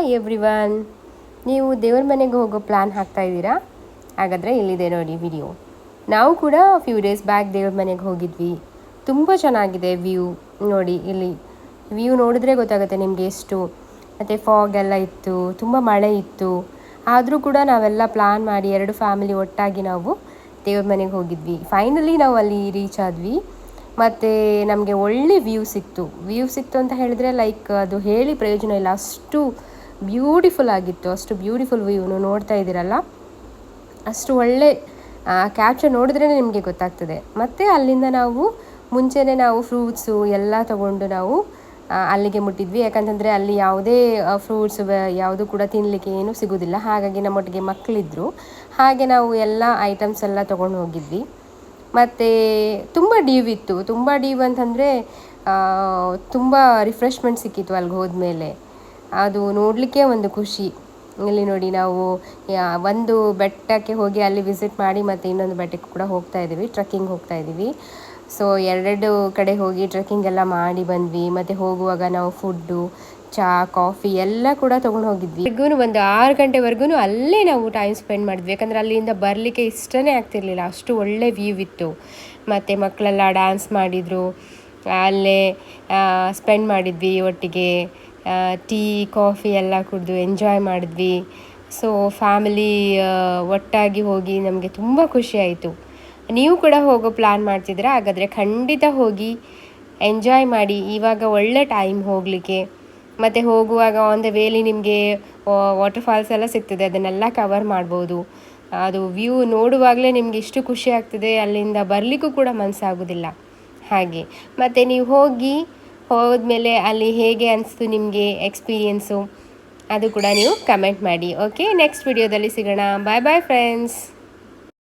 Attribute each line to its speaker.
Speaker 1: Hi everyone, ನೀವು ದೇವ್ರ ಮನೆಗೆ ಹೋಗೋ ಪ್ಲ್ಯಾನ್ ಹಾಕ್ತಾ ಇದ್ದೀರಾ? ಹಾಗಾದರೆ ಇಲ್ಲಿದೆ ನೋಡಿ ವಿಡಿಯೋ. ನಾವು ಕೂಡ ಫ್ಯೂ ಡೇಸ್ ಬ್ಯಾಕ್ ದೇವ್ರ ಮನೆಗೆ ಹೋಗಿದ್ವಿ. ತುಂಬ ಚೆನ್ನಾಗಿದೆ ವ್ಯೂ. ನೋಡಿ ಇಲ್ಲಿ ವ್ಯೂ ನೋಡಿದ್ರೆ ಗೊತ್ತಾಗುತ್ತೆ ನಿಮಗೆ ಎಷ್ಟು. ಮತ್ತು ಫಾಗ್ ಎಲ್ಲ ಇತ್ತು, ತುಂಬ ಮಳೆ ಇತ್ತು. ಆದರೂ ಕೂಡ ನಾವೆಲ್ಲ ಪ್ಲ್ಯಾನ್ ಮಾಡಿ 2 ಫ್ಯಾಮಿಲಿ ಒಟ್ಟಾಗಿ ನಾವು ದೇವ್ರ ಮನೆಗೆ ಹೋಗಿದ್ವಿ. ಫೈನಲಿ ನಾವು ಅಲ್ಲಿ ರೀಚ್ ಆದ್ವಿ. ಮತ್ತು ನಮಗೆ ಒಳ್ಳೆ ವ್ಯೂ ಸಿಕ್ತು ಅಂತ ಹೇಳಿದರೆ ಅದು ಹೇಳಿ ಪ್ರಯೋಜನ ಇಲ್ಲ, ಅಷ್ಟು ಬ್ಯೂಟಿಫುಲ್ ಆಗಿತ್ತು. ಅಷ್ಟು ಬ್ಯೂಟಿಫುಲ್ ವ್ಯೂನು ನೋಡ್ತಾ ಇದ್ದೀರಲ್ಲ, ಅಷ್ಟು ಒಳ್ಳೆ ಕ್ಯಾಪ್ಚರ್ ನೋಡಿದ್ರೇ ನಿಮಗೆ ಗೊತ್ತಾಗ್ತದೆ. ಮತ್ತು ಅಲ್ಲಿಂದ ಮುಂಚೆನೇ ನಾವು ಫ್ರೂಟ್ಸು ಎಲ್ಲ ತೊಗೊಂಡು ನಾವು ಅಲ್ಲಿಗೆ ಮುಟ್ಟಿದ್ವಿ. ಯಾಕಂತಂದರೆ ಅಲ್ಲಿ ಯಾವುದೇ ಫ್ರೂಟ್ಸ್ ಯಾವುದು ಕೂಡ ತಿನ್ನಲಿಕ್ಕೆ ಏನೂ ಸಿಗೋದಿಲ್ಲ. ಹಾಗಾಗಿ ನಮ್ಮೊಟ್ಟಿಗೆ ಮಕ್ಕಳಿದ್ರು, ಹಾಗೆ ನಾವು ಎಲ್ಲ ಐಟಮ್ಸ್ ಎಲ್ಲ ತೊಗೊಂಡು ಹೋಗಿದ್ವಿ. ಮತ್ತು ತುಂಬ ಡೀವ್ ಅಂತಂದರೆ ತುಂಬ ರಿಫ್ರೆಶ್ಮೆಂಟ್ ಸಿಕ್ಕಿತ್ತು ಅಲ್ಲಿಗೆ ಹೋದ್ಮೇಲೆ. ಅದು ನೋಡಲಿಕ್ಕೆ ಒಂದು ಖುಷಿ. ಇಲ್ಲಿ ನೋಡಿ ನಾವು ಒಂದು ಬೆಟ್ಟಕ್ಕೆ ಹೋಗಿ ಅಲ್ಲಿ ವಿಸಿಟ್ ಮಾಡಿ ಮತ್ತು ಇನ್ನೊಂದು ಬೆಟ್ಟಕ್ಕೆ ಕೂಡ ಟ್ರೆಕ್ಕಿಂಗ್ ಹೋಗ್ತಾ ಇದ್ದೀವಿ. ಸೊ 2 ಕಡೆ ಹೋಗಿ ಟ್ರೆಕ್ಕಿಂಗ್ ಎಲ್ಲ ಮಾಡಿ ಬಂದ್ವಿ. ಮತ್ತು ಹೋಗುವಾಗ ನಾವು ಫುಡ್ಡು, ಚಹಾ, ಕಾಫಿ ಎಲ್ಲ ಕೂಡ ತೊಗೊಂಡು ಹೋಗಿದ್ವಿ. ಒಂದು 6 ಗಂಟೆವರೆಗೂ ಅಲ್ಲೇ ನಾವು ಟೈಮ್ ಸ್ಪೆಂಡ್ ಮಾಡಿದ್ವಿ. ಯಾಕಂದರೆ ಅಲ್ಲಿಂದ ಬರಲಿಕ್ಕೆ ಇಷ್ಟನೇ ಆಗ್ತಿರ್ಲಿಲ್ಲ, ಅಷ್ಟು ಒಳ್ಳೆ ವ್ಯೂ ಇತ್ತು. ಮತ್ತು ಮಕ್ಕಳೆಲ್ಲ ಡ್ಯಾನ್ಸ್ ಮಾಡಿದರು, ಅಲ್ಲೇ ಸ್ಪೆಂಡ್ ಮಾಡಿದ್ವಿ ಒಟ್ಟಿಗೆ. ಟೀ, ಕಾಫಿ ಎಲ್ಲ ಕುಡಿದು ಎಂಜಾಯ್ ಮಾಡಿದ್ವಿ. ಸೊ ಫ್ಯಾಮಿಲಿ ಒಟ್ಟಾಗಿ ಹೋಗಿ ನಮಗೆ ತುಂಬ ಖುಷಿ ಆಯಿತು. ನೀವು ಕೂಡ ಹೋಗೋ ಪ್ಲ್ಯಾನ್ ಮಾಡ್ತಿದ್ದೀರಾ? ಹಾಗಾದರೆ ಖಂಡಿತ ಹೋಗಿ ಎಂಜಾಯ್ ಮಾಡಿ. ಇವಾಗ ಒಳ್ಳೆ ಟೈಮ್ ಹೋಗಲಿಕ್ಕೆ. ಮತ್ತು ಹೋಗುವಾಗ ಆನ್ ದ ವೇಲಿ ನಿಮಗೆ ವಾಟರ್ ಫಾಲ್ಸ್ ಎಲ್ಲ ಸಿಗ್ತದೆ, ಅದನ್ನೆಲ್ಲ ಕವರ್ ಮಾಡ್ಬೋದು. ಅದು ವ್ಯೂ ನೋಡುವಾಗಲೇ ನಿಮಗೆ ಇಷ್ಟು ಖುಷಿ ಆಗ್ತದೆ, ಅಲ್ಲಿಂದ ಬರಲಿಕ್ಕೂ ಕೂಡ ಮನಸ್ಸಾಗೋದಿಲ್ಲ ಹಾಗೆ. ಮತ್ತು ನೀವು ಹೋದ್ಮೇಲೆ ಅಲ್ಲಿ ಹೇಗೆ ಅನಿಸ್ತು ನಿಮಗೆ ಎಕ್ಸ್ಪೀರಿಯೆನ್ಸು, ಅದು ಕೂಡ ನೀವು ಕಮೆಂಟ್ ಮಾಡಿ. ಓಕೆ, ನೆಕ್ಸ್ಟ್ ವಿಡಿಯೋದಲ್ಲಿ ಸಿಗೋಣ. ಬಾಯ್ ಬಾಯ್ ಫ್ರೆಂಡ್ಸ್.